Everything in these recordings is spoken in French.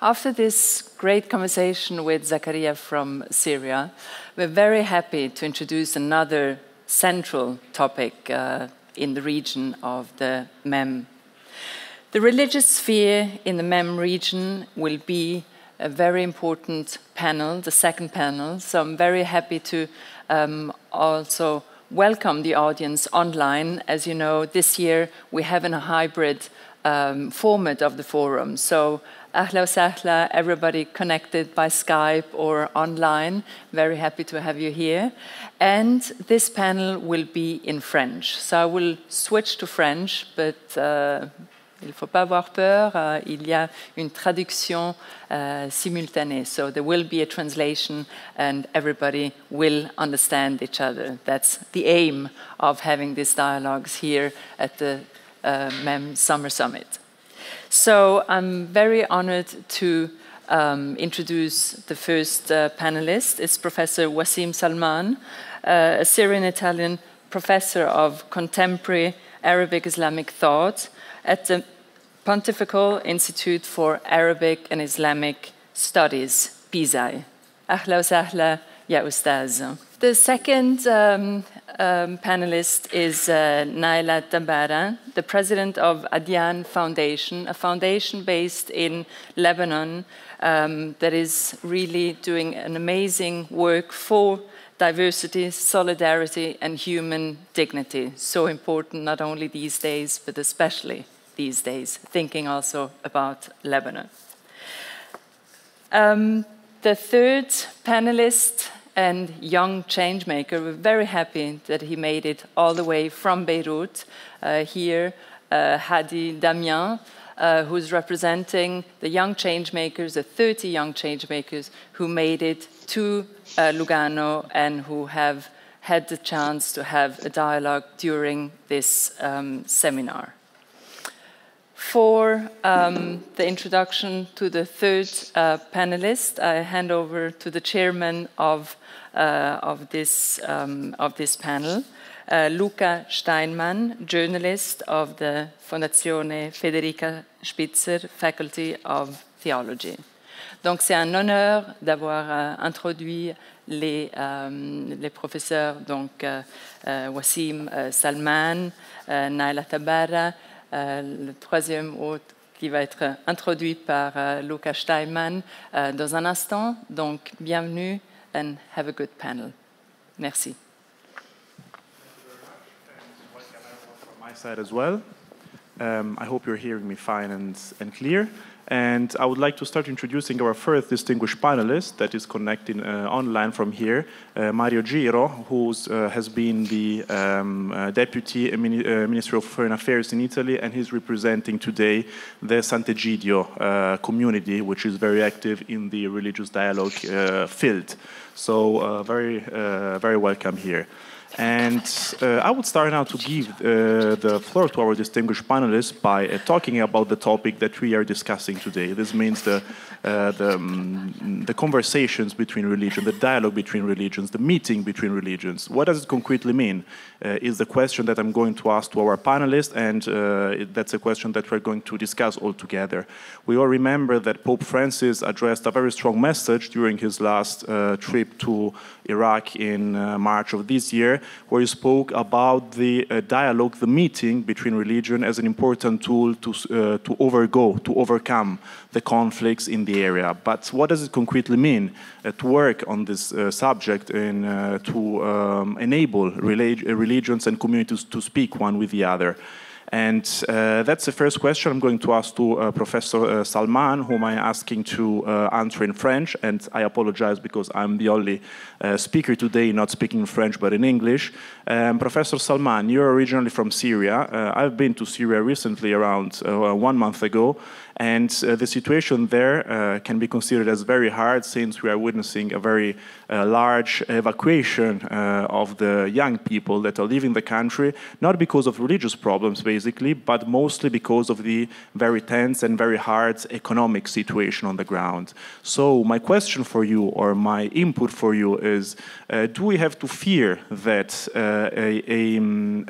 After this great conversation with Zakaria from Syria, we're very happy to introduce another central topic in the region of the MEM. The religious sphere in the MEM region will be a very important panel, the second panel, so I'm very happy to also welcome the audience online. As you know, this year we have a hybrid format of the forum, so Ahla wa sahla, everybody connected by Skype or online. Very happy to have you here. And this panel will be in French. So I will switch to French, but il ne faut pas avoir peur. Il y a une traduction simultanée. So there will be a translation and everybody will understand each other. That's the aim of having these dialogues here at the MEM Summer Summit. So I'm very honored to introduce the first panelist. It's Professor Wassim Salman, a Syrian-Italian professor of contemporary Arabic Islamic thought at the Pontifical Institute for Arabic and Islamic Studies, PISAI. Ahla wa sahla, ya ustaz. The second panelist is Naila Tabara, the president of Adyan Foundation, a foundation based in Lebanon that is really doing an amazing work for diversity, solidarity, and human dignity. So important not only these days, but especially these days, thinking also about Lebanon. The third panelist and young changemaker, we're very happy that he made it all the way from Beirut. Here, Hadi Damian, who's representing the young changemakers, the 30 young changemakers who made it to Lugano and who have had the chance to have a dialogue during this seminar. For the introduction to the third panelist, I hand over to the chairman of this panel, Luca Steinmann, journalist of the Fondazione Federica Spitzer, Faculty of Theology. Donc c'est un honneur d'avoir introduit les professeurs, donc Wassim Salman, Naila Tabara, le troisième hôte qui va être introduit par Luca Steinmann dans un instant. Donc, bienvenue and have a good panel. Merci. Welcome everyone from my side as well. I hope you're hearing me fine and clear. And I would like to start introducing our first distinguished panelist that is connecting online from here, Mario Giro, who has been the Deputy Minister of Foreign Affairs in Italy, and he's representing today the Sant'Egidio community, which is very active in the religious dialogue field. So very welcome here. And I would start now to give the floor to our distinguished panelists by talking about the topic that we are discussing today. This means the conversations between religions, the dialogue between religions, the meeting between religions. What does it concretely mean is the question that I'm going to ask to our panelists, and that's a question that we're going to discuss all together. We all remember that Pope Francis addressed a very strong message during his last trip to Iraq in March of this year, where he spoke about the dialogue, the meeting between religion as an important tool to overcome the conflicts in the area. But what does it concretely mean to work on this subject and to enable religions and communities to speak one with the other? And that's the first question I'm going to ask to Professor Salman, whom I'm asking to answer in French. And I apologize because I'm the only speaker today not speaking French but in English. Professor Salman, you're originally from Syria. I've been to Syria recently, around 1 month ago. And the situation there can be considered as very hard, since we are witnessing a very large evacuation of the young people that are leaving the country, not because of religious problems, basically, basically, but mostly because of the very tense and very hard economic situation on the ground. So my question for you, or my input for you, is do we have to fear that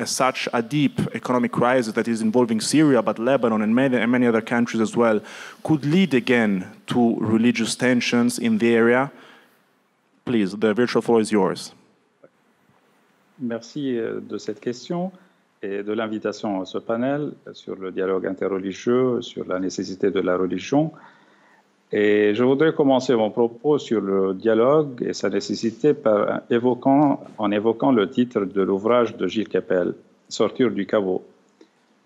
such a deep economic crisis that is involving Syria, but Lebanon and many other countries as well, could lead again to religious tensions in the area? Please, the virtual floor is yours. Merci de cette question et de l'invitation à ce panel sur le dialogue interreligieux, sur la nécessité de la religion. Et je voudrais commencer mon propos sur le dialogue et sa nécessité en évoquant le titre de l'ouvrage de Gilles Kepel, « Sortir du chaos ».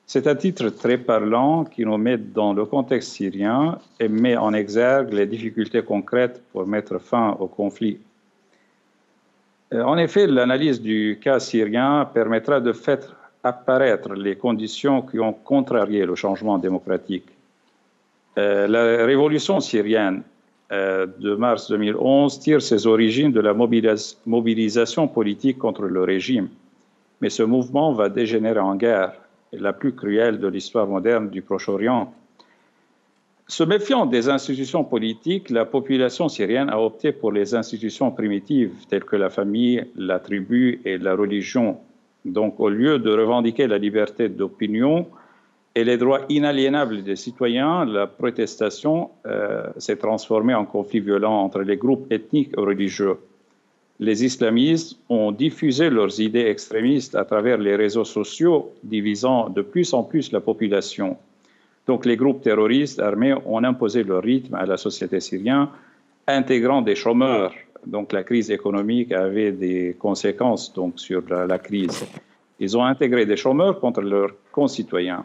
C'est un titre très parlant qui nous met dans le contexte syrien et met en exergue les difficultés concrètes pour mettre fin au conflit. En effet, l'analyse du cas syrien permettra de faire apparaître les conditions qui ont contrarié le changement démocratique. La révolution syrienne de mars 2011 tire ses origines de la mobilisation politique contre le régime. Mais ce mouvement va dégénérer en guerre, la plus cruelle de l'histoire moderne du Proche-Orient. Se méfiant des institutions politiques, la population syrienne a opté pour les institutions primitives telles que la famille, la tribu et la religion. Donc, au lieu de revendiquer la liberté d'opinion et les droits inaliénables des citoyens, la protestation s'est transformée en conflit violent entre les groupes ethniques et religieux. Les islamistes ont diffusé leurs idées extrémistes à travers les réseaux sociaux, divisant de plus en plus la population. Donc, les groupes terroristes armés ont imposé leur rythme à la société syrienne, intégrant des chômeurs. Donc, la crise économique avait des conséquences donc, sur la crise. Ils ont intégré des chômeurs contre leurs concitoyens.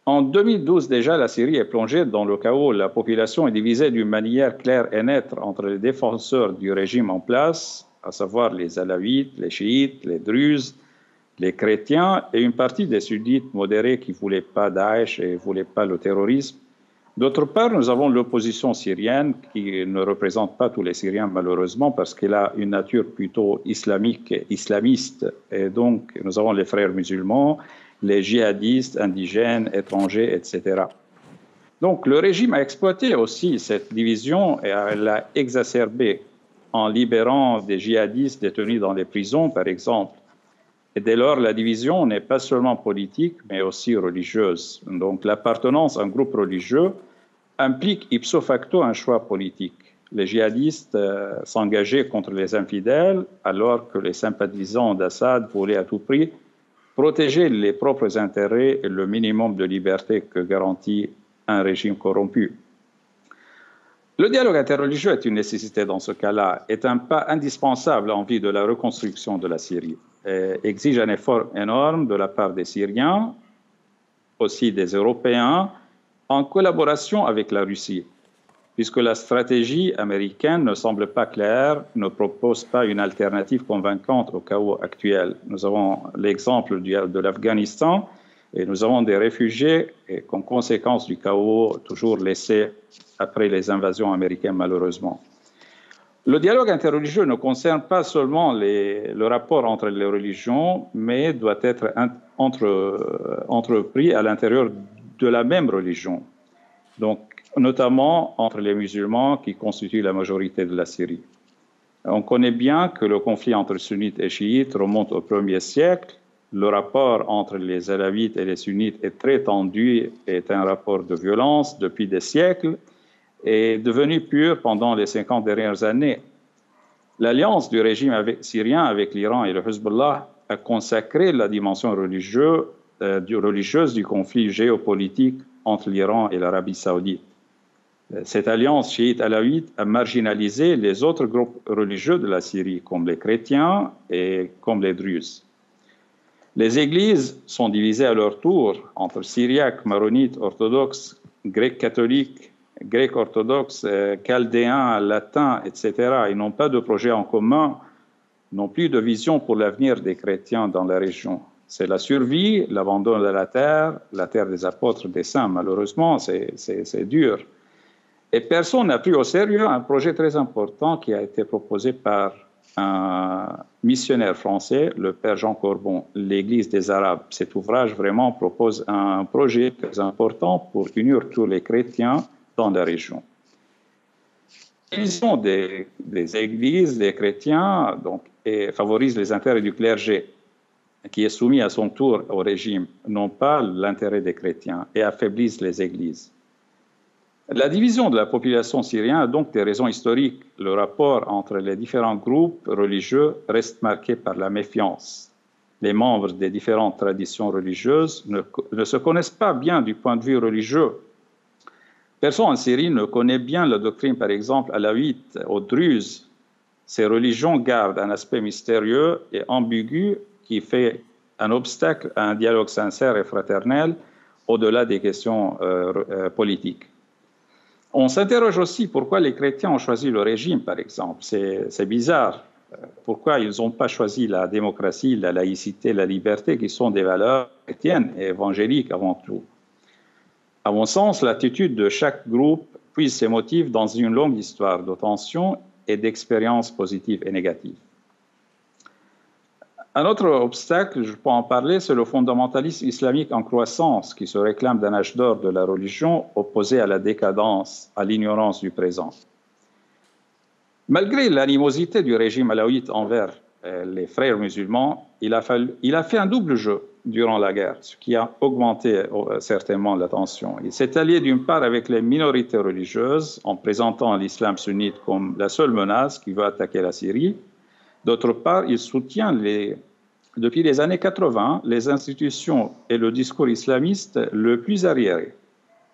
En 2012, déjà, la Syrie est plongée dans le chaos. La population est divisée d'une manière claire et nette entre les défenseurs du régime en place, à savoir les alaouites, les chiites, les druzes, les chrétiens et une partie des sunnites modérés qui ne voulaient pas Daesh et ne voulaient pas le terrorisme. D'autre part, nous avons l'opposition syrienne qui ne représente pas tous les Syriens malheureusement parce qu'elle a une nature plutôt islamique et islamiste. Et donc, nous avons les frères musulmans, les djihadistes, indigènes, étrangers, etc. Donc, le régime a exploité aussi cette division et l'a exacerbée en libérant des djihadistes détenus dans les prisons, par exemple. Et dès lors, la division n'est pas seulement politique, mais aussi religieuse. Donc, l'appartenance à un groupe religieux implique ipso facto un choix politique. Les djihadistes s'engageaient contre les infidèles, alors que les sympathisants d'Assad voulaient à tout prix protéger les propres intérêts et le minimum de liberté que garantit un régime corrompu. Le dialogue interreligieux est une nécessité dans ce cas-là, est un pas indispensable en vue de la reconstruction de la Syrie. Exige un effort énorme de la part des Syriens, aussi des Européens, en collaboration avec la Russie, puisque la stratégie américaine ne semble pas claire, ne propose pas une alternative convaincante au chaos actuel. Nous avons l'exemple de l'Afghanistan et nous avons des réfugiés et comme conséquence du chaos toujours laissés après les invasions américaines malheureusement. Le dialogue interreligieux ne concerne pas seulement le rapport entre les religions, mais doit être entrepris à l'intérieur de la même religion, donc notamment entre les musulmans qui constituent la majorité de la Syrie. On connaît bien que le conflit entre sunnites et chiites remonte au 1er siècle. Le rapport entre les alaouites et les sunnites est très tendu, est un rapport de violence depuis des siècles, est devenu pur pendant les 50 dernières années. L'alliance du régime syrien avec l'Iran et le Hezbollah a consacré la dimension religieuse du conflit géopolitique entre l'Iran et l'Arabie saoudite. Cette alliance chiite-alaouite a marginalisé les autres groupes religieux de la Syrie, comme les chrétiens et comme les druzes. Les églises sont divisées à leur tour entre syriaques, maronites, orthodoxes, grecs catholiques, grecs orthodoxes, chaldéens, latins, etc. Ils n'ont pas de projet en commun, non plus de vision pour l'avenir des chrétiens dans la région. C'est la survie, l'abandon de la terre des apôtres, des saints. Malheureusement, c'est dur. Et personne n'a pris au sérieux un projet très important qui a été proposé par un missionnaire français, le père Jean Corbon, l'Église des Arabes. Cet ouvrage vraiment propose un projet très important pour unir tous les chrétiens dans la région. La division des églises, des chrétiens, donc, et favorise les intérêts du clergé, qui est soumis à son tour au régime, non pas l'intérêt des chrétiens, et affaiblissent les églises. La division de la population syrienne a donc des raisons historiques. Le rapport entre les différents groupes religieux reste marqué par la méfiance. Les membres des différentes traditions religieuses ne se connaissent pas bien du point de vue religieux. Personne en Syrie ne connaît bien la doctrine, par exemple, alaouite ou druze. Ces religions gardent un aspect mystérieux et ambigu qui fait un obstacle à un dialogue sincère et fraternel au-delà des questions politiques. On s'interroge aussi pourquoi les chrétiens ont choisi le régime, par exemple. C'est bizarre. Pourquoi ils n'ont pas choisi la démocratie, la laïcité, la liberté, qui sont des valeurs chrétiennes et évangéliques avant tout. À mon sens, l'attitude de chaque groupe puise ses motifs dans une longue histoire de tensions et d'expériences positives et négatives. Un autre obstacle, je peux en parler, c'est le fondamentalisme islamique en croissance qui se réclame d'un âge d'or de la religion opposé à la décadence, à l'ignorance du présent. Malgré l'animosité du régime alaouite envers les frères musulmans, il a fait un double jeu durant la guerre, ce qui a augmenté certainement la tension. Il s'est allié d'une part avec les minorités religieuses en présentant l'islam sunnite comme la seule menace qui veut attaquer la Syrie. D'autre part, il soutient depuis les années 80 les institutions et le discours islamiste le plus arriéré.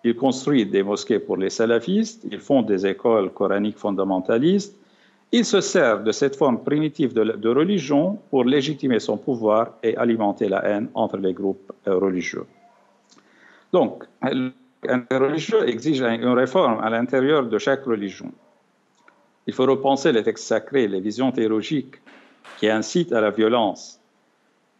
Il construit des mosquées pour les salafistes, il fonde des écoles coraniques fondamentalistes, il se sert de cette forme primitive de religion pour légitimer son pouvoir et alimenter la haine entre les groupes religieux. Donc, l'interreligieux exige une réforme à l'intérieur de chaque religion. Il faut repenser les textes sacrés, les visions théologiques qui incitent à la violence.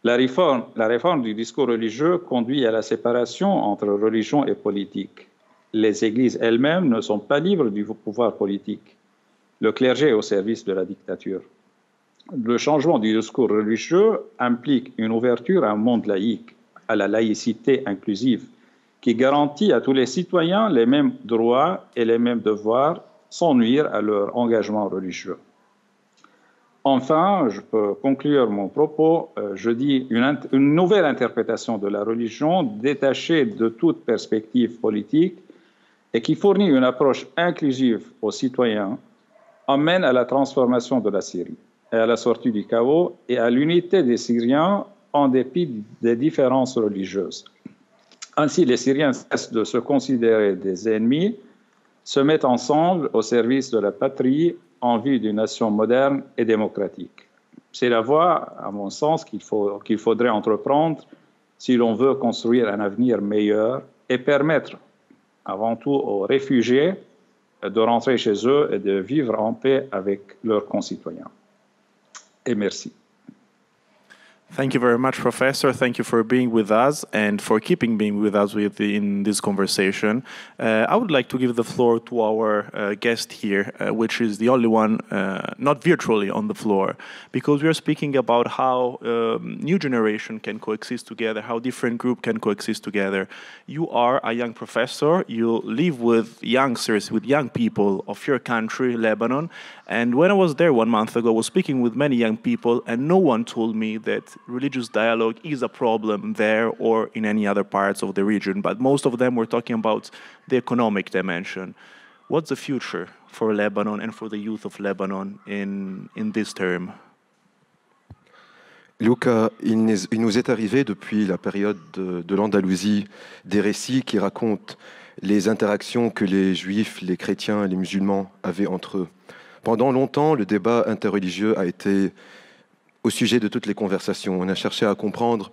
La réforme du discours religieux conduit à la séparation entre religion et politique. Les églises elles-mêmes ne sont pas libres du pouvoir politique. Le clergé est au service de la dictature. Le changement du discours religieux implique une ouverture à un monde laïque, à la laïcité inclusive, qui garantit à tous les citoyens les mêmes droits et les mêmes devoirs sans nuire à leur engagement religieux. Enfin, je peux conclure mon propos, je dis une nouvelle interprétation de la religion détachée de toute perspective politique et qui fournit une approche inclusive aux citoyens emmène à la transformation de la Syrie et à la sortie du chaos et à l'unité des Syriens en dépit des différences religieuses. Ainsi, les Syriens cessent de se considérer des ennemis, se mettent ensemble au service de la patrie en vue d'une nation moderne et démocratique. C'est la voie, à mon sens, qu'il faudrait entreprendre si l'on veut construire un avenir meilleur et permettre avant tout aux réfugiés de rentrer chez eux et de vivre en paix avec leurs concitoyens. Et merci. Thank you very much, Professor. Thank you for being with us and for keeping being with us in this conversation. I would like to give the floor to our guest here, which is the only one not virtually on the floor, because we are speaking about how new generation can coexist together, how different groups can coexist together. You are a young professor. You live with youngsters, with young people of your country, Lebanon. And when I was there 1 month ago, I was speaking with many young people, and no one told me that religious dialogue is a problem there or in any other parts of the region. But most of them were talking about the economic dimension. What's the future for Lebanon and for the youth of Lebanon in this term? Luca, il nous est arrivé depuis la période de l'Andalousie des récits qui racontent les interactions que les juifs, les chrétiens et les musulmans avaient entre eux. Pendant longtemps, le débat interreligieux a été au sujet de toutes les conversations. On a cherché à comprendre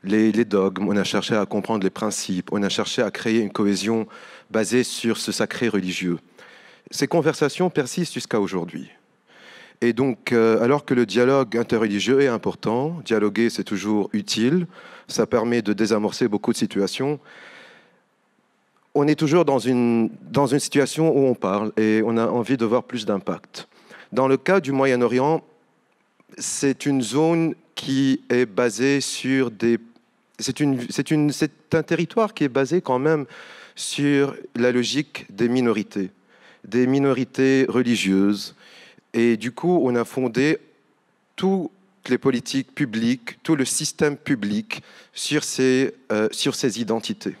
les dogmes, on a cherché à comprendre les principes, on a cherché à créer une cohésion basée sur ce sacré religieux. Ces conversations persistent jusqu'à aujourd'hui. Et donc, alors que le dialogue interreligieux est important, dialoguer c'est toujours utile, ça permet de désamorcer beaucoup de situations, on est toujours dans une situation où on parle et on a envie de voir plus d'impact. Dans le cas du Moyen-Orient, c'est une zone qui est basée sur des... C'est un territoire qui est basé quand même sur la logique des minorités religieuses. Et du coup, on a fondé toutes les politiques publiques, tout le système public sur ces identités.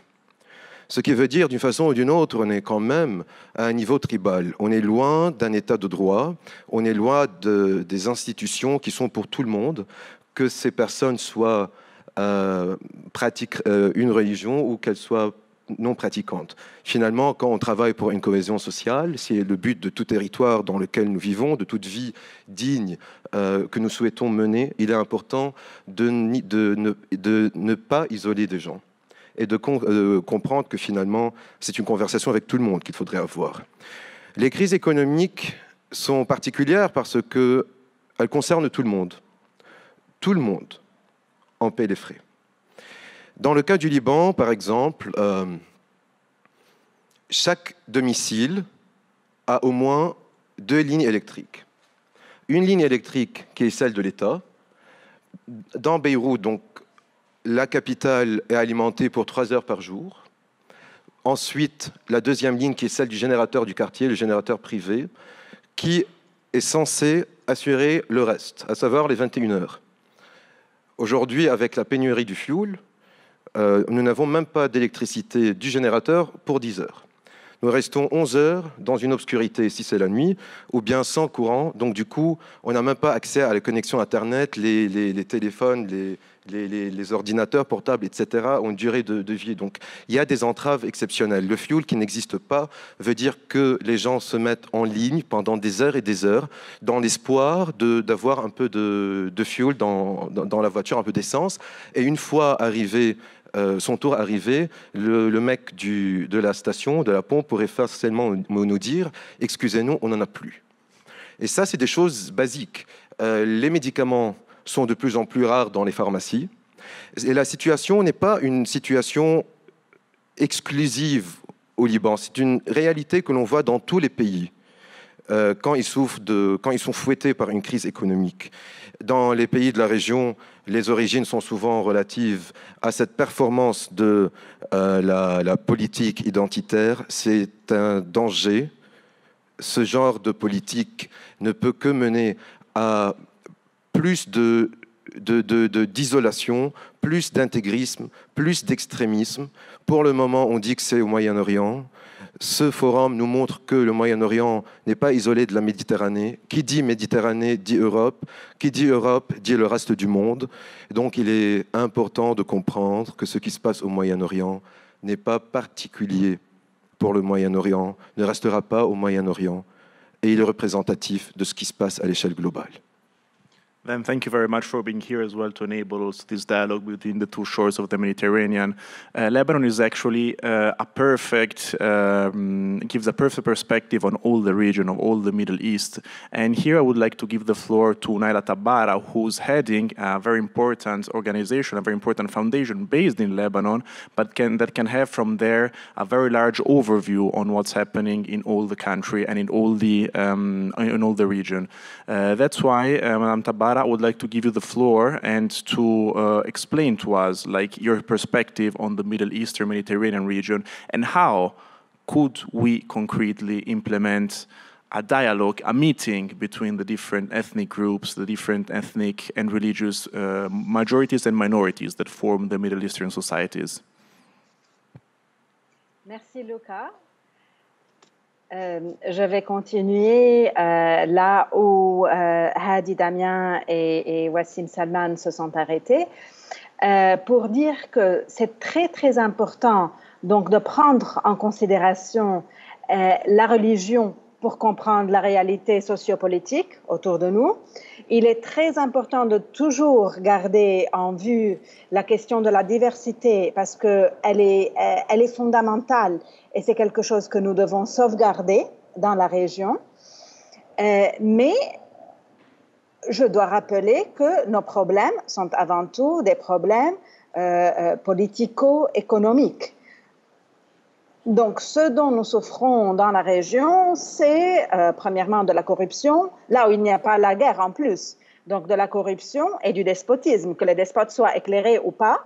Ce qui veut dire, d'une façon ou d'une autre, on est quand même à un niveau tribal. On est loin d'un état de droit, on est loin des institutions qui sont pour tout le monde, que ces personnes soient pratiquent une religion ou qu'elles soient non pratiquantes. Finalement, quand on travaille pour une cohésion sociale, c'est le but de tout territoire dans lequel nous vivons, de toute vie digne que nous souhaitons mener, il est important de ne pas isoler des gens et de comprendre que finalement, c'est une conversation avec tout le monde qu'il faudrait avoir. Les crises économiques sont particulières parce qu'elles concernent tout le monde. Tout le monde en paie les frais. Dans le cas du Liban, par exemple, chaque domicile a au moins 2 lignes électriques. Une ligne électrique qui est celle de l'État. Dans Beyrouth, donc, la capitale est alimentée pour 3 heures par jour. Ensuite, la deuxième ligne qui est celle du générateur du quartier, le générateur privé, qui est censé assurer le reste, à savoir les 21 heures. Aujourd'hui, avec la pénurie du fioul, nous n'avons même pas d'électricité du générateur pour 10 heures. Nous restons 11 heures dans une obscurité, si c'est la nuit, ou bien sans courant. Donc du coup, on n'a même pas accès à la connexion Internet, les téléphones, les ordinateurs portables, etc., ont une durée de vie. Donc il y a des entraves exceptionnelles. Le fioul qui n'existe pas veut dire que les gens se mettent en ligne pendant des heures et des heures dans l'espoir d'avoir un peu de fioul dans la voiture, un peu d'essence. Et une fois arrivé son tour arrivé, le mec de la station, de la pompe, pourrait facilement nous dire « Excusez-nous, on n'en a plus ». Et ça, c'est des choses basiques. Les médicaments sont de plus en plus rares dans les pharmacies. Et la situation n'est pas une situation exclusive au Liban. C'est une réalité que l'on voit dans tous les pays quand ils sont fouettés par une crise économique. Dans les pays de la région, les origines sont souvent relatives à cette performance de la politique identitaire. C'est un danger. Ce genre de politique ne peut que mener à plus d'isolation, plus d'intégrisme, plus d'extrémisme. Pour le moment, on dit que c'est au Moyen-Orient. Ce forum nous montre que le Moyen-Orient n'est pas isolé de la Méditerranée. Qui dit Méditerranée dit Europe. Qui dit Europe dit le reste du monde. Donc il est important de comprendre que ce qui se passe au Moyen-Orient n'est pas particulier pour le Moyen-Orient, ne restera pas au Moyen-Orient, et il est représentatif de ce qui se passe à l'échelle globale. Then thank you very much for being here as well to enable us this dialogue between the two shores of the Mediterranean. Lebanon is actually gives a perfect perspective on all the region of all the Middle East. And here I would like to give the floor to Naila Tabbara, who's heading a very important organization, a very important foundation based in Lebanon, but that can have from there a very large overview on what's happening in all the country and in all the region. That's why, Madame Tabbara, I would like to give you the floor and to explain to us your perspective on the Middle Eastern Mediterranean region and how could we concretely implement a dialogue, a meeting between the different ethnic groups, the different ethnic and religious majorities and minorities that form the Middle Eastern societies. Merci, Luca. Je vais continuer là où Hadi Damien et Wassim Salman se sont arrêtés pour dire que c'est très très important donc de prendre en considération la religion pour comprendre la réalité sociopolitique autour de nous. Il est très important de toujours garder en vue la question de la diversité parce qu'elle est fondamentale et c'est quelque chose que nous devons sauvegarder dans la région. Mais je dois rappeler que nos problèmes sont avant tout des problèmes politico-économiques. Donc, ce dont nous souffrons dans la région, c'est premièrement de la corruption, là où il n'y a pas la guerre en plus. donc de la corruption et du despotisme, que les despotes soient éclairés ou pas.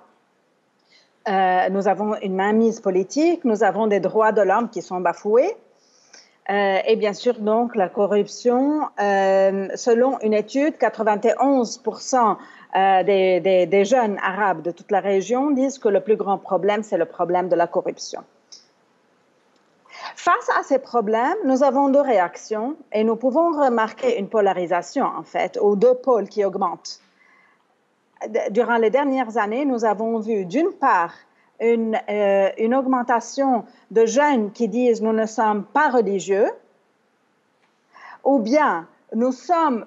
Nous avons une mainmise politique, nous avons des droits de l'homme qui sont bafoués. Et bien sûr, donc, la corruption, selon une étude, 91% des jeunes arabes de toute la région disent que le plus grand problème, c'est le problème de la corruption. Face à ces problèmes, nous avons deux réactions et nous pouvons remarquer une polarisation, en fait, ou deux pôles qui augmentent. Durant les dernières années, nous avons vu, d'une part, une augmentation de jeunes qui disent « nous ne sommes pas religieux » ou bien « nous sommes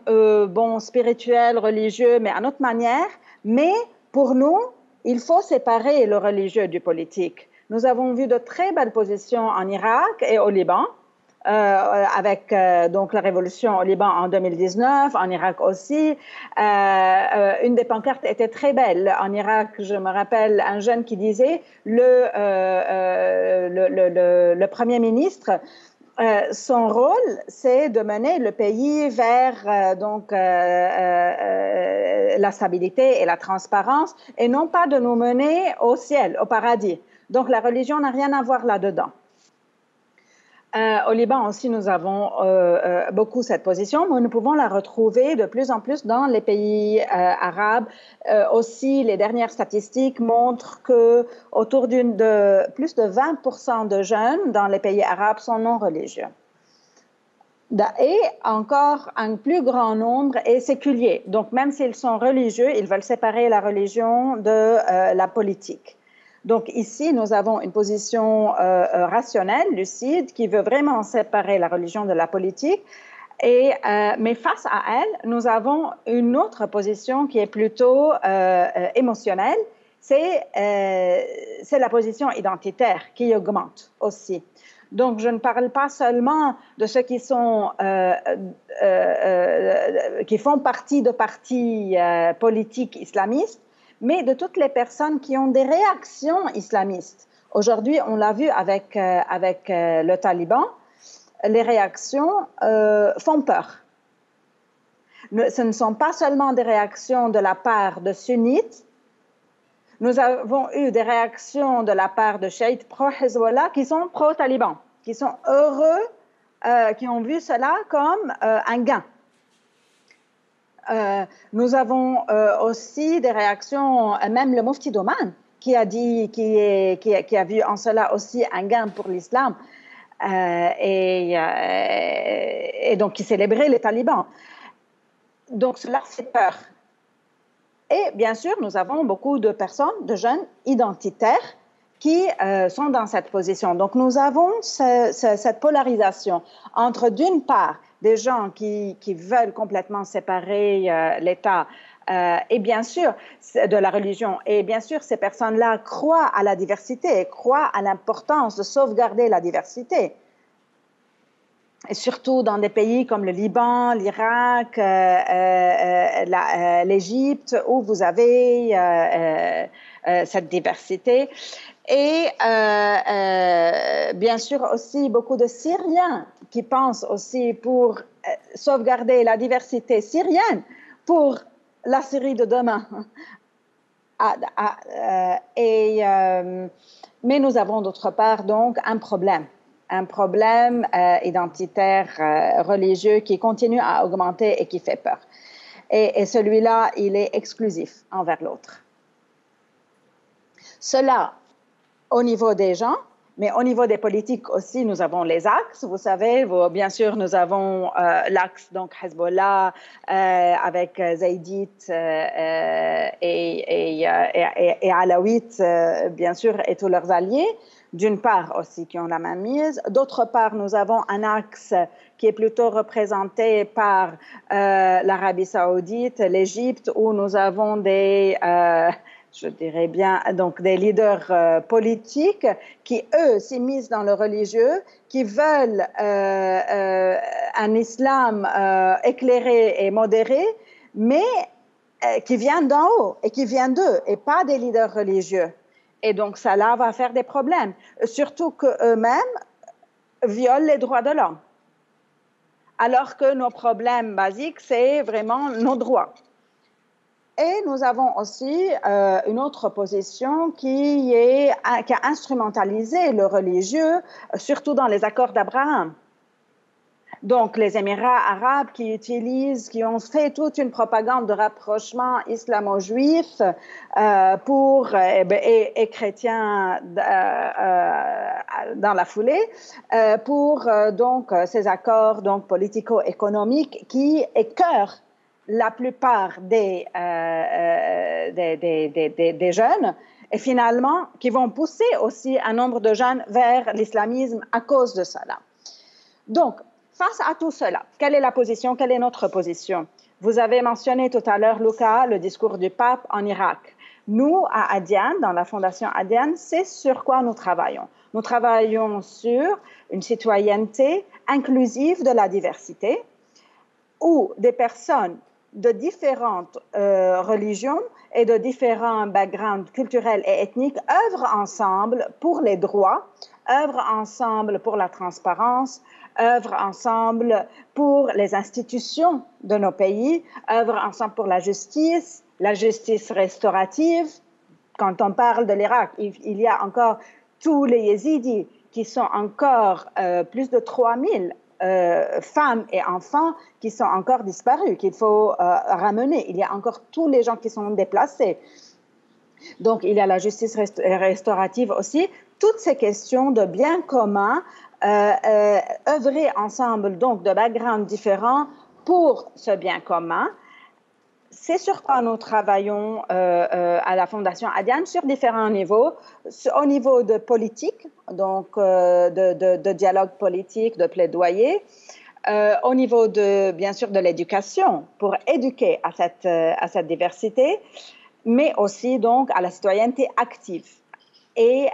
spirituels, religieux, mais à notre manière, mais pour nous, il faut séparer le religieux du politique ». Nous avons vu de très belles positions en Irak et au Liban, avec donc la révolution au Liban en 2019, en Irak aussi. Une des pancartes était très belle. En Irak, je me rappelle un jeune qui disait le Premier ministre, son rôle, c'est de mener le pays vers la stabilité et la transparence, et non pas de nous mener au ciel, au paradis. Donc, la religion n'a rien à voir là-dedans. Au Liban aussi, nous avons beaucoup cette position, mais nous pouvons la retrouver de plus en plus dans les pays arabes. Aussi, les dernières statistiques montrent que autour de plus de 20% de jeunes dans les pays arabes sont non religieux. Et encore un plus grand nombre est séculier. Donc, même s'ils sont religieux, ils veulent séparer la religion de la politique. Donc ici, nous avons une position rationnelle, lucide, qui veut vraiment séparer la religion de la politique. Mais face à elle, nous avons une autre position qui est plutôt émotionnelle. C'est la position identitaire qui augmente aussi. Donc, je ne parle pas seulement de ceux qui font partie de partis politiques islamistes, mais de toutes les personnes qui ont des réactions islamistes. Aujourd'hui, on l'a vu avec le Taliban, les réactions font peur. Ce ne sont pas seulement des réactions de la part de sunnites. Nous avons eu des réactions de la part de chiites pro-Hezbollah qui sont pro-Taliban, qui sont heureux, qui ont vu cela comme un gain. Nous avons aussi des réactions, même le Mufti d'Oman, qui a dit, qui a vu en cela aussi un gain pour l'islam, et donc qui célébrait les talibans. Donc cela fait peur. Et bien sûr, nous avons beaucoup de personnes, de jeunes identitaires, qui sont dans cette position. Donc nous avons cette polarisation entre, d'une part, des gens qui veulent complètement séparer l'État et bien sûr de la religion. Et bien sûr, ces personnes-là croient à la diversité, croient à l'importance de sauvegarder la diversité. Et surtout dans des pays comme le Liban, l'Irak, l'Égypte, où vous avez cette diversité. Et bien sûr aussi beaucoup de Syriens qui pensent aussi pour sauvegarder la diversité syrienne pour la Syrie de demain. Mais nous avons d'autre part donc un problème identitaire, religieux qui continue à augmenter et qui fait peur. Et celui-là, il est exclusif envers l'autre. Cela au niveau des gens, mais au niveau des politiques aussi, nous avons les axes. Vous savez, bien sûr, nous avons l'axe donc Hezbollah avec Zaïdites et Alaouites, bien sûr, et tous leurs alliés. D'une part aussi qui ont la main mise. D'autre part, nous avons un axe qui est plutôt représenté par l'Arabie Saoudite, l'Égypte, où nous avons des je dirais bien, donc des leaders politiques qui, eux, s'immiscent dans le religieux, qui veulent un islam éclairé et modéré, mais qui vient d'en haut et qui vient d'eux, et pas des leaders religieux. Et donc, ça là va faire des problèmes, surtout qu'eux-mêmes violent les droits de l'homme. Alors que nos problèmes basiques, c'est vraiment nos droits. Et nous avons aussi une autre position qui a instrumentalisé le religieux, surtout dans les accords d'Abraham. Donc, les Émirats arabes qui ont fait toute une propagande de rapprochement islamo-juif et chrétien dans la foulée, pour donc ces accords donc politico-économiques qui écœurent la plupart des jeunes et finalement qui vont pousser aussi un nombre de jeunes vers l'islamisme à cause de cela. Donc, face à tout cela, quelle est la position, quelle est notre position? Vous avez mentionné tout à l'heure, Luca, le discours du pape en Irak. Nous, à Adian, dans la Fondation Adian, c'est sur quoi nous travaillons. Nous travaillons sur une citoyenneté inclusive de la diversité, où des personnes de différentes religions et de différents backgrounds culturels et ethniques œuvrent ensemble pour les droits, œuvrent ensemble pour la transparence, œuvrent ensemble pour les institutions de nos pays, œuvrent ensemble pour la justice restaurative. Quand on parle de l'Irak, il y a encore tous les yézidis qui sont encore plus de 3000 femmes et enfants qui sont encore disparus, qu'il faut ramener. Il y a encore tous les gens qui sont déplacés. Donc, il y a la justice restaurative aussi. Toutes ces questions de bien commun, œuvrer ensemble, donc de backgrounds différents pour ce bien commun, c'est sur quoi nous travaillons à la Fondation Adian sur différents niveaux. Au niveau de politique, donc de dialogue politique, de plaidoyer, au niveau bien sûr de l'éducation, pour éduquer à cette diversité, mais aussi donc à la citoyenneté active et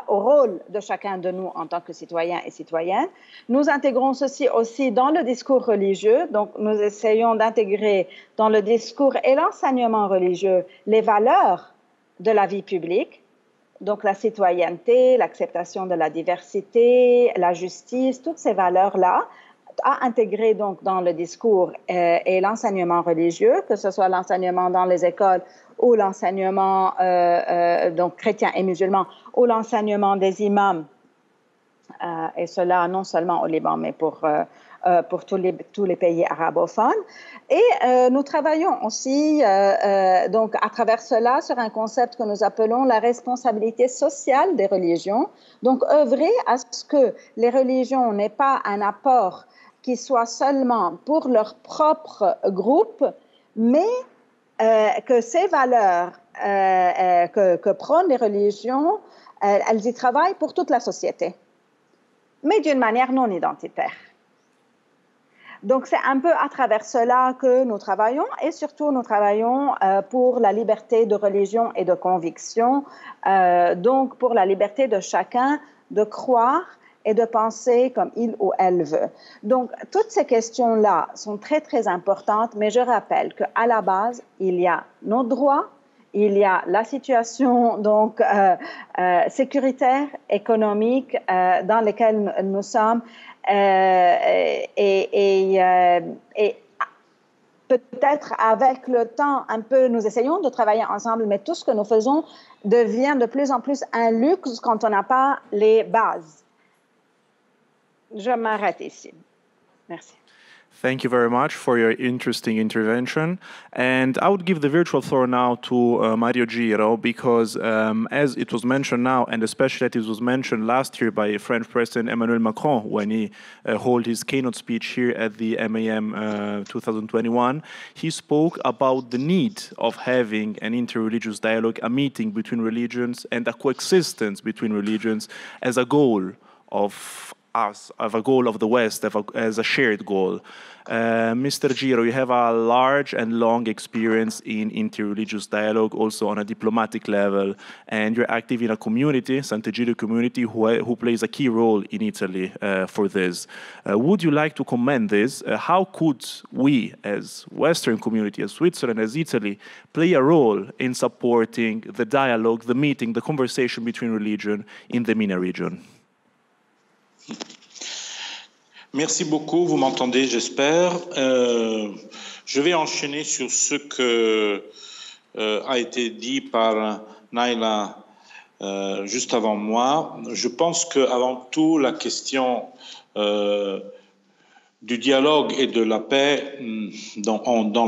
au rôle de chacun de nous en tant que citoyens et citoyennes. Nous intégrons ceci aussi dans le discours religieux, donc nous essayons d'intégrer dans le discours et l'enseignement religieux les valeurs de la vie publique, donc la citoyenneté, l'acceptation de la diversité, la justice, toutes ces valeurs-là, à intégrer donc dans le discours et l'enseignement religieux, que ce soit l'enseignement dans les écoles ou l'enseignement donc chrétien et musulman, ou l'enseignement des imams, et cela non seulement au Liban, mais pour tous les pays arabophones. Et nous travaillons aussi donc à travers cela sur un concept que nous appelons la responsabilité sociale des religions. Donc œuvrer à ce que les religions n'aient pas un apport qui soit seulement pour leur propre groupe, mais que ces valeurs que prônent les religions, elles y travaillent pour toute la société, mais d'une manière non identitaire. Donc c'est un peu à travers cela que nous travaillons, et surtout nous travaillons pour la liberté de religion et de conviction, donc pour la liberté de chacun de croire et de penser comme il ou elle veut. Donc, toutes ces questions-là sont très, très importantes, mais je rappelle qu'à la base, il y a nos droits, il y a la situation donc sécuritaire, économique dans laquelle nous sommes, et peut-être avec le temps, un peu, nous essayons de travailler ensemble, mais tout ce que nous faisons devient de plus en plus un luxe quand on n'a pas les bases. Je m'arrête ici. Merci. Thank you very much for your interesting intervention. And I would give the virtual floor now to Mario Giro, because as it was mentioned now, and especially that it was mentioned last year by French President Emmanuel Macron when he held his keynote speech here at the MAM 2021, he spoke about the need of having an interreligious dialogue, a meeting between religions and a coexistence between religions as a goal of a goal of the West, as a shared goal. Mr. Giro, you have a large and long experience in interreligious dialogue, also on a diplomatic level, and you're active in a community, Sant'Egidio community, who plays a key role in Italy for this. Would you like to comment this? How could we, as Western community, as Switzerland, as Italy, play a role in supporting the dialogue, the meeting, the conversation between religion in the MENA region? Merci beaucoup, vous m'entendez, j'espère. Je vais enchaîner sur ce que a été dit par Naila juste avant moi. Je pense qu'avant tout, la question du dialogue et de la paix dans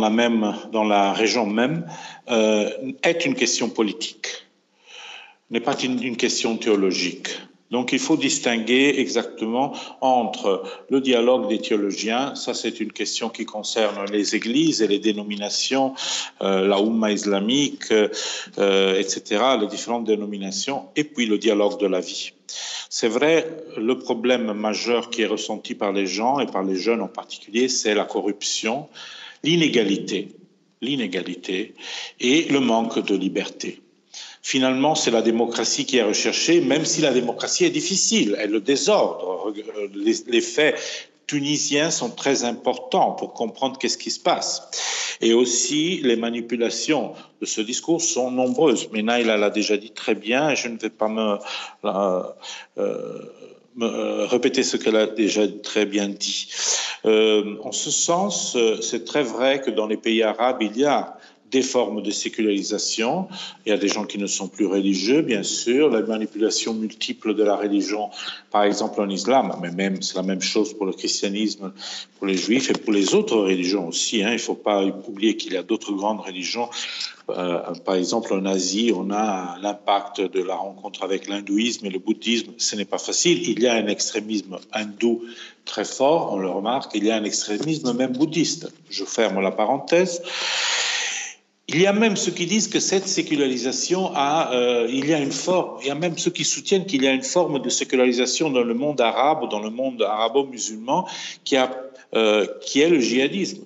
la région même est une question politique, n'est pas une question théologique. Donc il faut distinguer exactement entre le dialogue des théologiens, ça c'est une question qui concerne les églises et les dénominations, la Oumma islamique, etc., les différentes dénominations, et puis le dialogue de la vie. C'est vrai, le problème majeur qui est ressenti par les gens et par les jeunes en particulier, c'est la corruption, l'inégalité et le manque de liberté. Finalement, c'est la démocratie qui est recherchée, même si la démocratie est difficile, et le désordre. Les faits tunisiens sont très importants pour comprendre qu'est-ce qui se passe. Et aussi, les manipulations de ce discours sont nombreuses. Mais Naila l'a déjà dit très bien, et je ne vais pas me répéter ce qu'elle a déjà très bien dit. En ce sens, c'est très vrai que dans les pays arabes, il y a des formes de sécularisation. Il y a des gens qui ne sont plus religieux, bien sûr, la manipulation multiple de la religion, par exemple en islam, mais même c'est la même chose pour le christianisme, pour les juifs et pour les autres religions aussi. Il ne faut pas oublier qu'il y a d'autres grandes religions. Par exemple, en Asie, on a l'impact de la rencontre avec l'hindouisme et le bouddhisme. Ce n'est pas facile. Il y a un extrémisme hindou très fort, on le remarque. Il y a un extrémisme même bouddhiste. Je ferme la parenthèse. Il y a même ceux qui disent que cette sécularisation il y a même ceux qui soutiennent qu'il y a une forme de sécularisation dans le monde arabe ou dans le monde arabo-musulman qui est le djihadisme,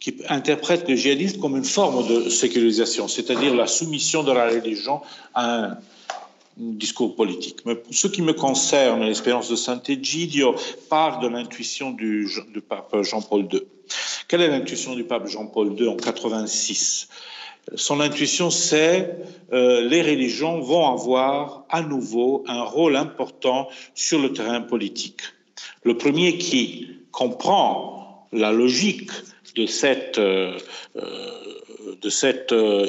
qui interprète le djihadisme comme une forme de sécularisation, c'est-à-dire la soumission de la religion à un discours politique. Mais pour ce qui me concerne, l'Espérance de Sant'Egidio part de l'intuition du pape Jean-Paul II. Quelle est l'intuition du pape Jean-Paul II en 86 ? Son intuition, c'est les religions vont avoir à nouveau un rôle important sur le terrain politique. Le premier qui comprend la logique de cette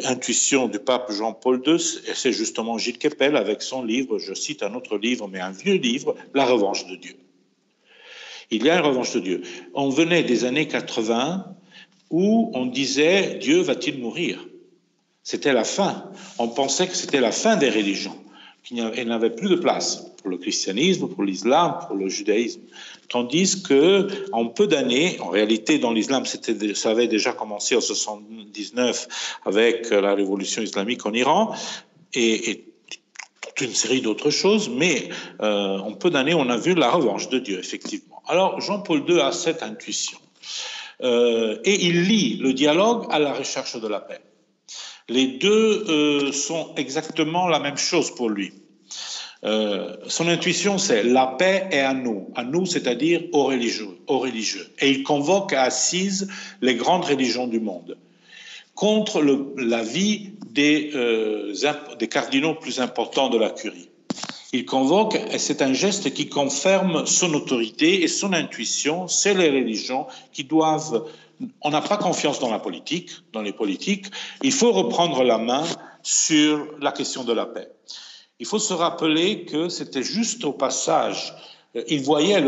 intuition du pape Jean-Paul II, c'est justement Gilles Kepel avec son livre, je cite un autre livre, mais un vieux livre, La revanche de Dieu. Il y a une revanche de Dieu. On venait des années 80 où on disait « Dieu va-t-il mourir ?» C'était la fin. On pensait que c'était la fin des religions, qu'il n'avait plus de place pour le christianisme, pour l'islam, pour le judaïsme. Tandis que, en peu d'années, en réalité, dans l'islam, ça avait déjà commencé en 79 avec la révolution islamique en Iran et toute une série d'autres choses, mais en peu d'années, on a vu la revanche de Dieu, effectivement. Alors, Jean-Paul II a cette intuition et il lie le dialogue à la recherche de la paix. Les deux sont exactement la même chose pour lui. Son intuition, c'est la paix est à nous, c'est-à-dire aux religieux. Et il convoque à assise les grandes religions du monde contre l'avis des cardinaux plus importants de la curie. Il convoque, et c'est un geste qui confirme son autorité et son intuition, c'est les religions qui doivent. On n'a pas confiance dans les politiques. Il faut reprendre la main sur la question de la paix. Il faut se rappeler que c'était juste au passage. Il voyait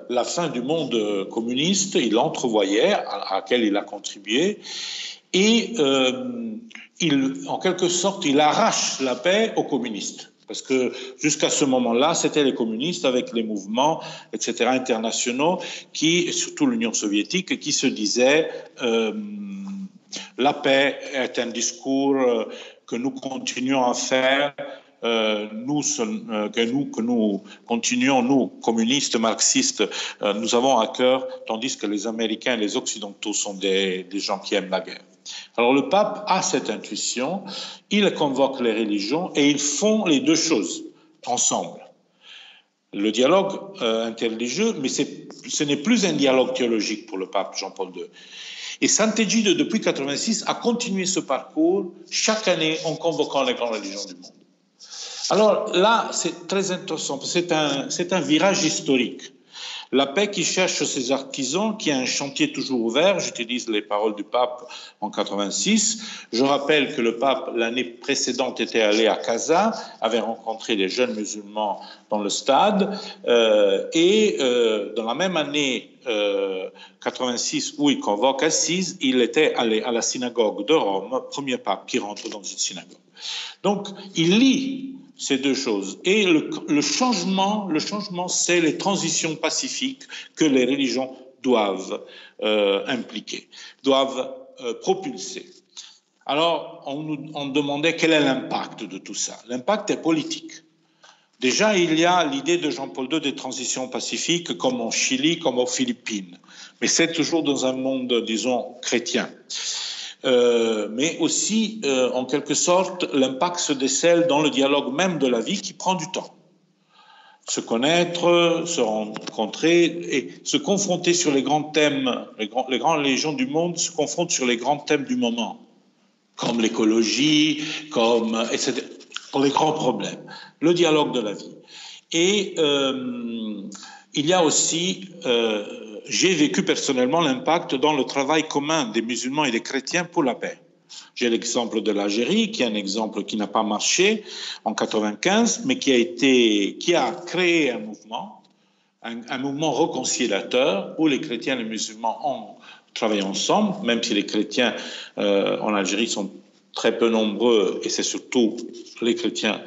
la fin du monde communiste, il l'entrevoyait, à laquelle il a contribué, et en quelque sorte, il arrache la paix aux communistes. Parce que jusqu'à ce moment-là, c'était les communistes avec les mouvements, etc., internationaux, et surtout l'Union soviétique, qui se disaient la paix est un discours que nous continuons à faire, que nous continuons, nous, communistes, marxistes, nous avons à cœur, tandis que les Américains et les Occidentaux sont des gens qui aiment la guerre. Alors le pape a cette intuition, il convoque les religions et ils font les deux choses ensemble. Le dialogue interreligieux, mais ce n'est plus un dialogue théologique pour le pape Jean-Paul II. Et Sant'Egidio, depuis 1986, a continué ce parcours chaque année en convoquant les grandes religions du monde. Alors là, c'est très intéressant, c'est un virage historique. La paix qui cherche ses artisans, qui a un chantier toujours ouvert. J'utilise les paroles du pape en 86. Je rappelle que le pape, l'année précédente, était allé à Casa, avait rencontré des jeunes musulmans dans le stade, et dans la même année 86 où il convoque Assise, il était allé à la synagogue de Rome, premier pape qui rentre dans une synagogue. Donc, il lie ces deux choses. Et le changement, c'est les transitions pacifiques que les religions doivent impliquer, doivent propulser. Alors, on demandait quel est l'impact de tout ça. L'impact est politique. Déjà, il y a l'idée de Jean-Paul II des transitions pacifiques, comme en Chili, comme aux Philippines. Mais c'est toujours dans un monde, disons, chrétien. Mais aussi, en quelque sorte, l'impact se décèle dans le dialogue même de la vie qui prend du temps. Se connaître, se rencontrer et se confronter sur les grands thèmes, les grandes légions du monde se confrontent sur les grands thèmes du moment, comme l'écologie, comme, etc., pour les grands problèmes, le dialogue de la vie. Et il y a aussi... j'ai vécu personnellement l'impact dans le travail commun des musulmans et des chrétiens pour la paix. J'ai l'exemple de l'Algérie, qui est un exemple qui n'a pas marché en 95, mais qui a créé un mouvement réconciliateur où les chrétiens et les musulmans ont travaillé ensemble, même si les chrétiens en Algérie sont très peu nombreux, et c'est surtout les chrétiens,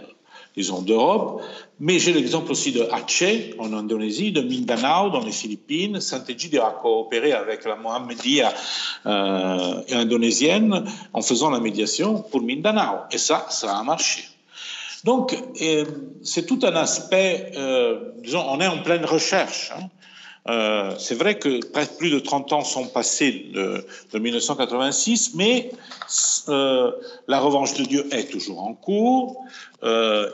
disons, d'Europe. Mais j'ai l'exemple aussi de Aceh, en Indonésie, de Mindanao, dans les Philippines. Sant'Egidio a coopéré avec la Mohammedia indonésienne en faisant la médiation pour Mindanao. Et ça a marché. Donc, c'est tout un aspect, disons, on est en pleine recherche. C'est vrai que presque plus de 30 ans sont passés de 1986, mais la revanche de Dieu est toujours en cours.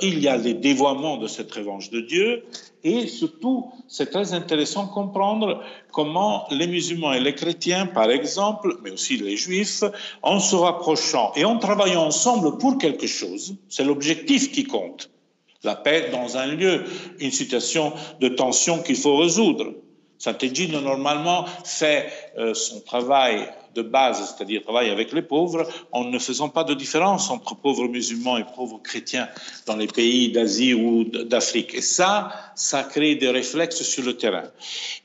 Il y a des dévoiements de cette revanche de Dieu, et surtout, c'est très intéressant de comprendre comment les musulmans et les chrétiens, par exemple, mais aussi les juifs, en se rapprochant et en travaillant ensemble pour quelque chose, c'est l'objectif qui compte. La paix dans un lieu, une situation de tension qu'il faut résoudre. Sant'Egidio, normalement, fait son travail de base, c'est-à-dire travaille avec les pauvres, en ne faisant pas de différence entre pauvres musulmans et pauvres chrétiens dans les pays d'Asie ou d'Afrique. Et ça crée des réflexes sur le terrain.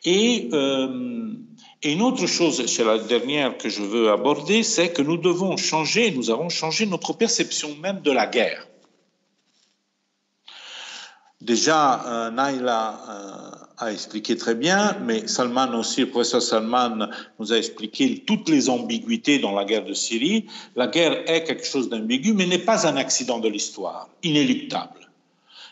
Et une autre chose, c'est la dernière que je veux aborder, c'est que nous avons changé notre perception même de la guerre. Déjà, Naila a expliqué très bien, mais Salman aussi, le professeur Salman nous a expliqué toutes les ambiguïtés dans la guerre de Syrie. La guerre est quelque chose d'ambigu, mais n'est pas un accident de l'histoire, inéluctable.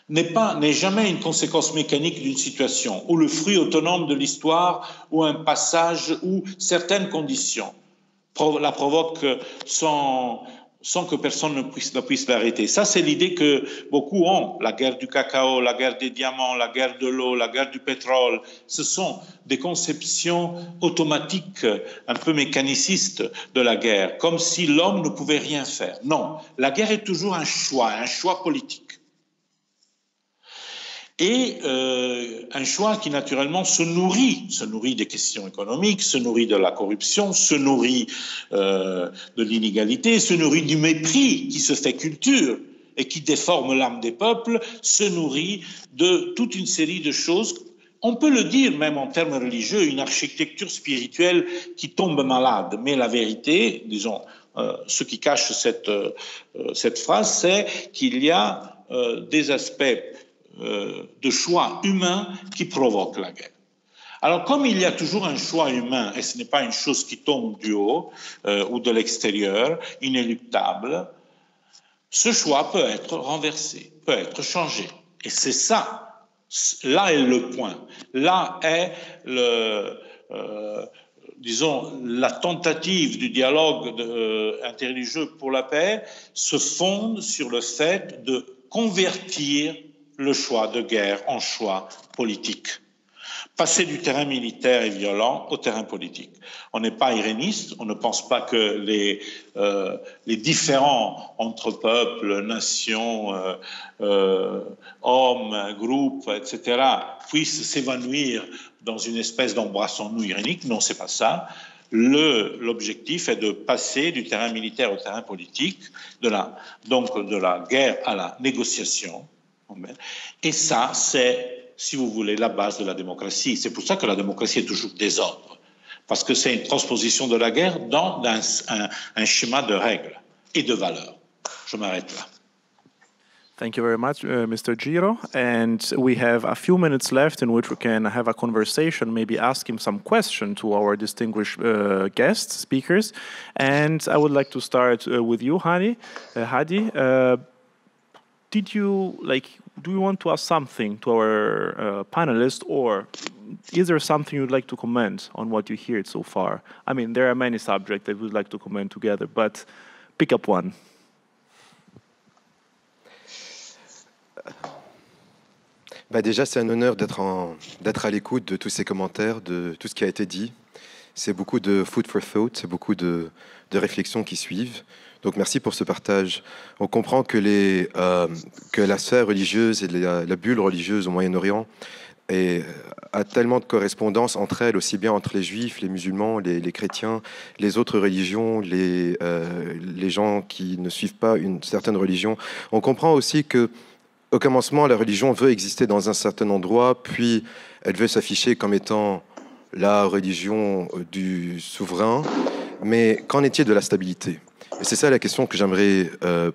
N'est jamais une conséquence mécanique d'une situation, ou le fruit autonome de l'histoire, ou un passage, ou certaines conditions la provoquent sans que personne ne puisse l'arrêter. Ça, c'est l'idée que beaucoup ont. La guerre du cacao, la guerre des diamants, la guerre de l'eau, la guerre du pétrole. Ce sont des conceptions automatiques, un peu mécanicistes de la guerre, comme si l'homme ne pouvait rien faire. Non, la guerre est toujours un choix politique. Et un choix qui naturellement se nourrit des questions économiques, se nourrit de la corruption, se nourrit de l'inégalité, se nourrit du mépris qui se fait culture et qui déforme l'âme des peuples, se nourrit de toute une série de choses. On peut le dire même en termes religieux, une architecture spirituelle qui tombe malade. Mais la vérité, disons, ce qui cache cette phrase, c'est qu'il y a des aspects de choix humains qui provoquent la guerre. Alors, comme il y a toujours un choix humain, et ce n'est pas une chose qui tombe du haut ou de l'extérieur, inéluctable, ce choix peut être renversé, peut être changé. Et c'est ça, là est le point. Là est disons, la tentative du dialogue interreligieux pour la paix se fonde sur le fait de convertir le choix de guerre en choix politique. Passer du terrain militaire et violent au terrain politique. On n'est pas iréniste, on ne pense pas que les différends entre peuples, nations, hommes, groupes, etc., puissent s'évanouir dans une espèce d'embrassons-nous irénique. Non, c'est pas ça. L'objectif est de passer du terrain militaire au terrain politique, donc de la guerre à la négociation. Et ça, c'est, si vous voulez, la base de la démocratie. C'est pour ça que la démocratie est toujours désordre. Parce que c'est une transposition de la guerre dans un schéma de règles et de valeurs. Je m'arrête là. Thank you very much, Mr. Giro. And we have a few minutes left in which we can have a conversation, maybe ask him some question to our distinguished guests, speakers. And I would like to start with you, Hadi. Do you want to ask something to our panelists, or is there something you'd like to comment on what you heard so far? I mean, there are many subjects that we'd like to comment together, but pick up one. Déjà, c'est un honneur d'être à l'écoute de tous ces commentaires, de tout ce qui a été dit. C'est beaucoup de food for thought, c'est beaucoup de réflexions qui suivent. Donc merci pour ce partage. On comprend que la sphère religieuse et la bulle religieuse au Moyen-Orient a tellement de correspondances entre elles, aussi bien entre les juifs, les musulmans, les chrétiens, les autres religions, les gens qui ne suivent pas une certaine religion. On comprend aussi que au commencement, la religion veut exister dans un certain endroit, puis elle veut s'afficher comme étant la religion du souverain. Mais qu'en est-il de la stabilité ? Et c'est ça la question que j'aimerais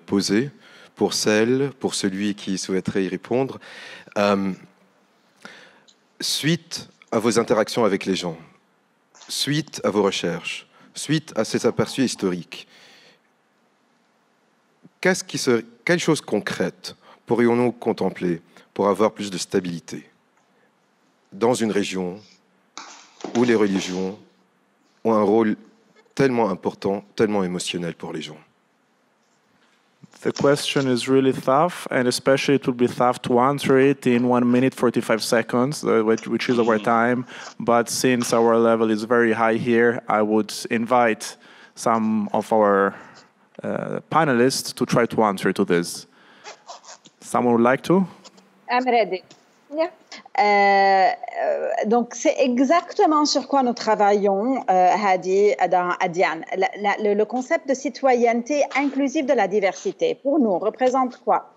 poser pour celui qui souhaiterait y répondre. Suite à vos interactions avec les gens, suite à vos recherches, suite à ces aperçus historiques, quelles choses concrètes pourrions-nous contempler pour avoir plus de stabilité dans une région où les religions ont un rôle tellement important, tellement émotionnel pour les gens? The question is really tough, and especially it will be tough to answer it in 1 minute 45 seconds, which is our time. But since our level is very high here, I would invite some of our panelists to try to answer to this. Someone would like to? I'm ready. Yeah. Donc, c'est exactement sur quoi nous travaillons, Hadi, dans Adiane. Le concept de citoyenneté inclusive de la diversité, pour nous, représente quoi?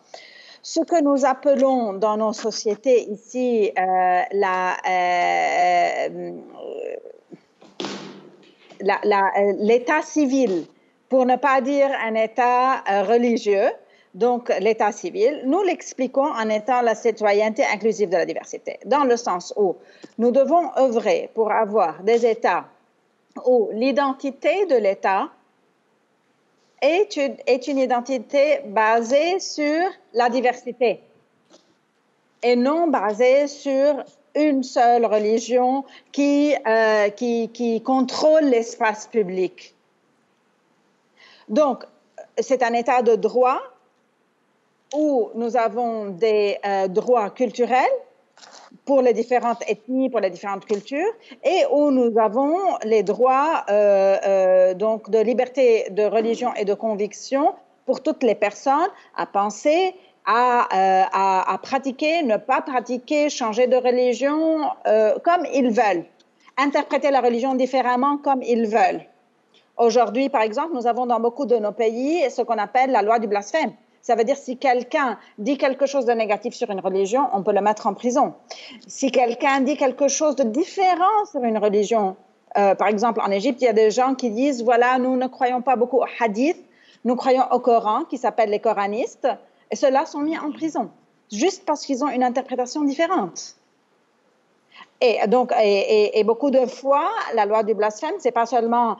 Ce que nous appelons dans nos sociétés ici l'état civil, pour ne pas dire un état religieux. Donc, l'état civil, nous l'expliquons en étant la citoyenneté inclusive de la diversité, dans le sens où nous devons œuvrer pour avoir des États où l'identité de l'État est une identité basée sur la diversité et non basée sur une seule religion qui contrôle l'espace public. Donc, c'est un État de droit où nous avons des droits culturels pour les différentes ethnies, pour les différentes cultures, et où nous avons les droits donc de liberté de religion et de conviction pour toutes les personnes à penser, à pratiquer, ne pas pratiquer, changer de religion comme ils veulent, interpréter la religion différemment comme ils veulent. Aujourd'hui, par exemple, nous avons dans beaucoup de nos pays ce qu'on appelle la loi du blasphème. Ça veut dire si quelqu'un dit quelque chose de négatif sur une religion, on peut le mettre en prison. Si quelqu'un dit quelque chose de différent sur une religion, par exemple en Égypte, il y a des gens qui disent, voilà, nous ne croyons pas beaucoup au hadith, nous croyons au Coran, qui s'appellent les coranistes, et ceux-là sont mis en prison, juste parce qu'ils ont une interprétation différente. Et donc, et beaucoup de fois, la loi du blasphème, c'est pas seulement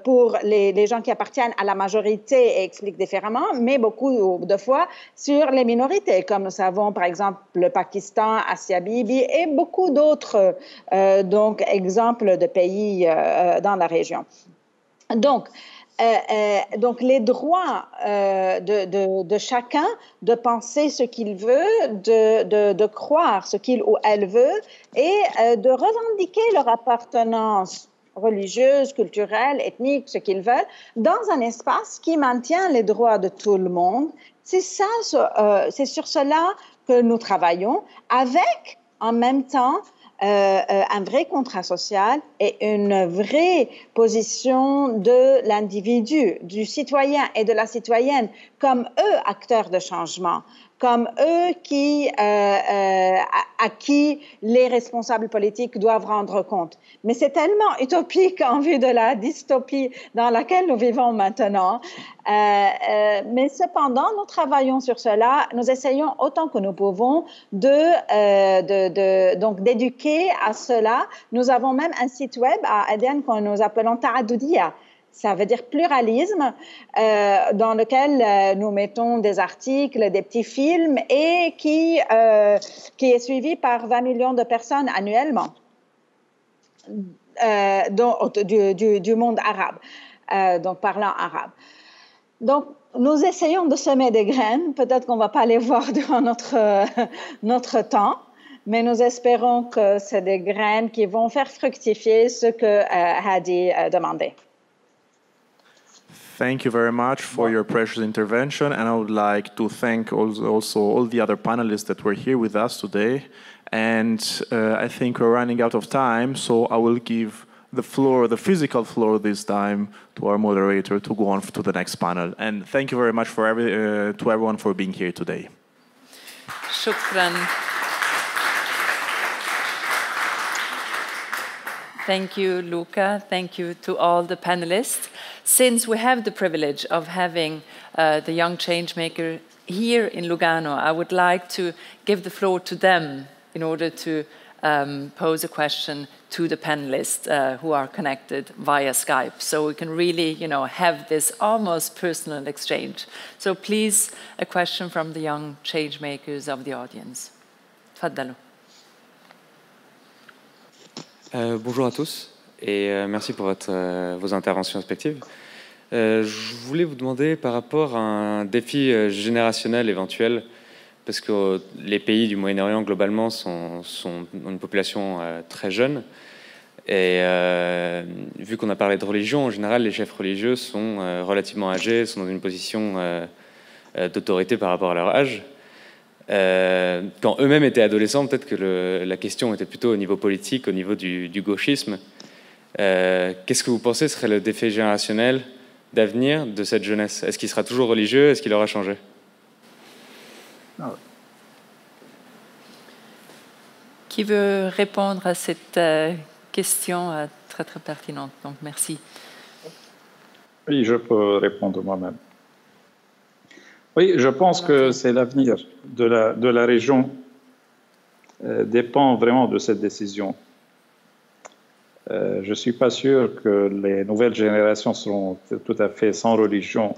pour les gens qui appartiennent à la majorité et expliquent différemment, mais beaucoup de fois sur les minorités, comme nous savons par exemple le Pakistan, Asia Bibi et beaucoup d'autres donc exemples de pays dans la région. Donc, donc les droits de chacun de penser ce qu'il veut, de croire ce qu'il ou elle veut et de revendiquer leur appartenance religieuse, culturelle, ethnique, ce qu'ils veulent, dans un espace qui maintient les droits de tout le monde. C'est ça, c'est sur cela que nous travaillons, avec en même temps un vrai contrat social et une vraie position de l'individu, du citoyen et de la citoyenne comme eux acteurs de changement, comme eux à qui les responsables politiques doivent rendre compte. Mais c'est tellement utopique en vue de la dystopie dans laquelle nous vivons maintenant. Mais cependant, nous travaillons sur cela. Nous essayons autant que nous pouvons donc d'éduquer à cela. Nous avons même un site web à Aden que nous appelons Ta'adoudia. Ça veut dire pluralisme, dans lequel nous mettons des articles, des petits films et qui est suivi par 20 millions de personnes annuellement du monde arabe, donc parlant arabe. Donc, nous essayons de semer des graines. Peut-être qu'on ne va pas les voir durant notre temps, mais nous espérons que c'est des graines qui vont faire fructifier ce que Hadi demandait. Thank you very much for your precious intervention, and I would like to thank also all the other panelists that were here with us today. And I think we're running out of time, so I will give the floor, the physical floor this time, to our moderator to go on to the next panel. And thank you very much to everyone for being here today. Shukran. Thank you, Luca. Thank you to all the panelists. Since we have the privilege of having the young changemaker here in Lugano, I would like to give the floor to them in order to pose a question to the panelists who are connected via Skype. So we can really, have this almost personal exchange. So please, a question from the young changemakers of the audience. Tfaddalu. Bonjour à tous et merci pour vos interventions respectives. Je voulais vous demander par rapport à un défi générationnel éventuel, parce que les pays du Moyen-Orient globalement ont une population très jeune et vu qu'on a parlé de religion, en général les chefs religieux sont relativement âgés, sont dans une position d'autorité par rapport à leur âge. Quand eux-mêmes étaient adolescents, peut-être que la question était plutôt au niveau politique, au niveau du gauchisme. Qu'est-ce que vous pensez serait le défi générationnel d'avenir de cette jeunesse? Est-ce qu'il sera toujours religieux? Est-ce qu'il aura changé? Qui veut répondre à cette question très très pertinente? Donc merci. Oui, je peux répondre moi-même. Oui, je pense que c'est l'avenir de la région dépend vraiment de cette décision. Je ne suis pas sûr que les nouvelles générations seront tout à fait sans religion.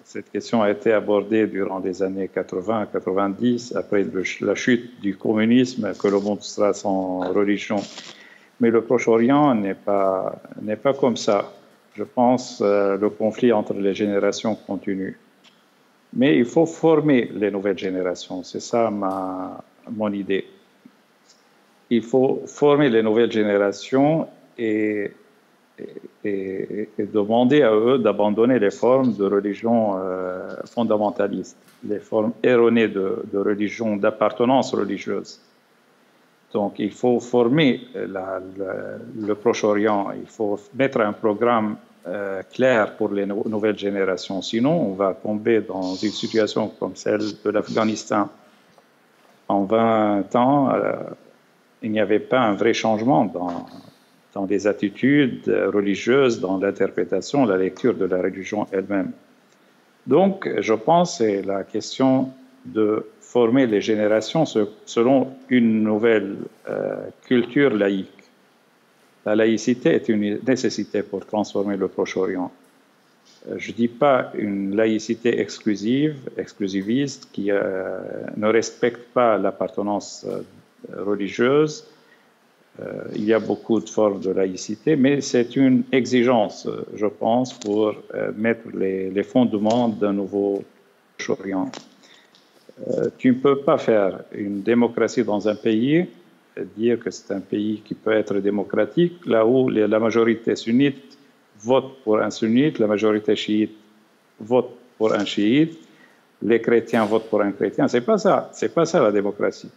Cette question a été abordée durant les années 80-90, après la chute du communisme, que le monde sera sans religion. Mais le Proche-Orient n'est pas comme ça. Je pense que le conflit entre les générations continue. Mais il faut former les nouvelles générations, c'est ça mon idée. Il faut former les nouvelles générations et demander à eux d'abandonner les formes de religion fondamentalistes, les formes erronées de religion, d'appartenance religieuse. Donc il faut former le Proche-Orient, il faut mettre un programme clair pour les nouvelles générations. Sinon, on va tomber dans une situation comme celle de l'Afghanistan. En 20 ans, il n'y avait pas un vrai changement dans les attitudes religieuses, dans l'interprétation, la lecture de la religion elle-même. Donc, je pense que c'est la question de former les générations selon une nouvelle culture laïque. La laïcité est une nécessité pour transformer le Proche-Orient. Je ne dis pas une laïcité exclusiviste qui ne respecte pas l'appartenance religieuse, Il y a beaucoup de formes de laïcité, mais c'est une exigence, je pense, pour mettre les fondements d'un nouveau Proche-Orient. Tu ne peux pas faire une démocratie dans un pays, dire que c'est un pays qui peut être démocratique, là où la majorité sunnite vote pour un sunnite, la majorité chiite vote pour un chiite, les chrétiens votent pour un chrétien. C'est pas ça la démocratie.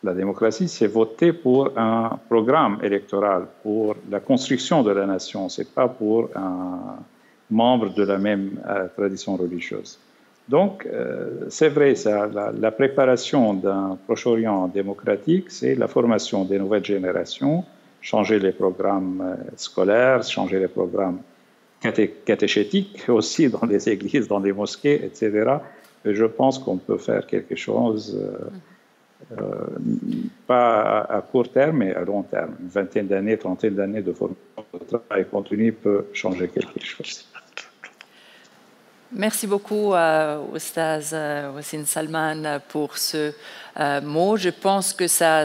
La démocratie, c'est voter pour un programme électoral, pour la construction de la nation. C'est pas pour un membre de la même tradition religieuse. Donc, c'est vrai, ça, la préparation d'un Proche-Orient démocratique, c'est la formation des nouvelles générations, changer les programmes scolaires, changer les programmes catéchétiques aussi dans les églises, dans les mosquées, etc. Et je pense qu'on peut faire quelque chose, pas à court terme, mais à long terme. Une vingtaine d'années, trentaine d'années de formation de travail continu peut changer quelque chose. Merci beaucoup, Oustaz Wassim Salman, pour ce mot. Je pense que ça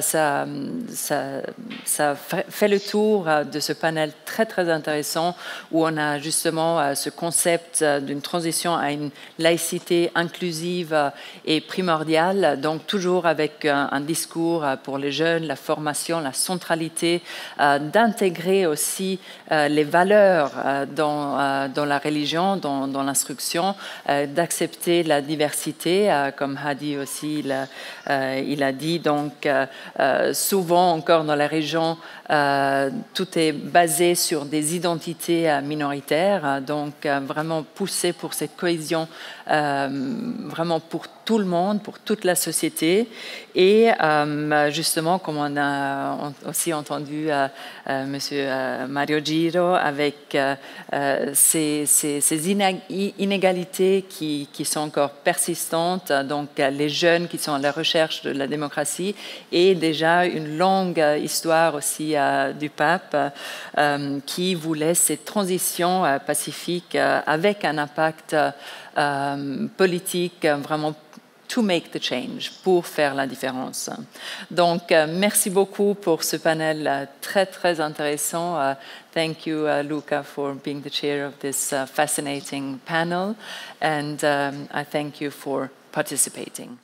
fait le tour de ce panel très, très intéressant où on a justement ce concept d'une transition à une laïcité inclusive et primordiale, donc toujours avec un discours pour les jeunes, la formation, la centralité, d'intégrer aussi les valeurs dans la religion, dans l'instruction, d'accepter la diversité, comme Hadi aussi il a dit. Donc, souvent encore dans la région, tout est basé sur des identités minoritaires. Donc, vraiment pousser pour cette cohésion, vraiment pour tout le monde, pour toute la société. Et justement, comme on a aussi entendu Monsieur Mario Giro, avec ces inégalités qui sont encore persistantes, donc les jeunes qui sont à la recherche de la démocratie, et déjà une longue histoire aussi du pape qui voulait cette transition pacifique avec un impact politique vraiment to make the change, pour faire la différence. Donc, merci beaucoup pour ce panel très, très intéressant. Thank you, Luca, for being the chair of this fascinating panel, and I thank you for participating.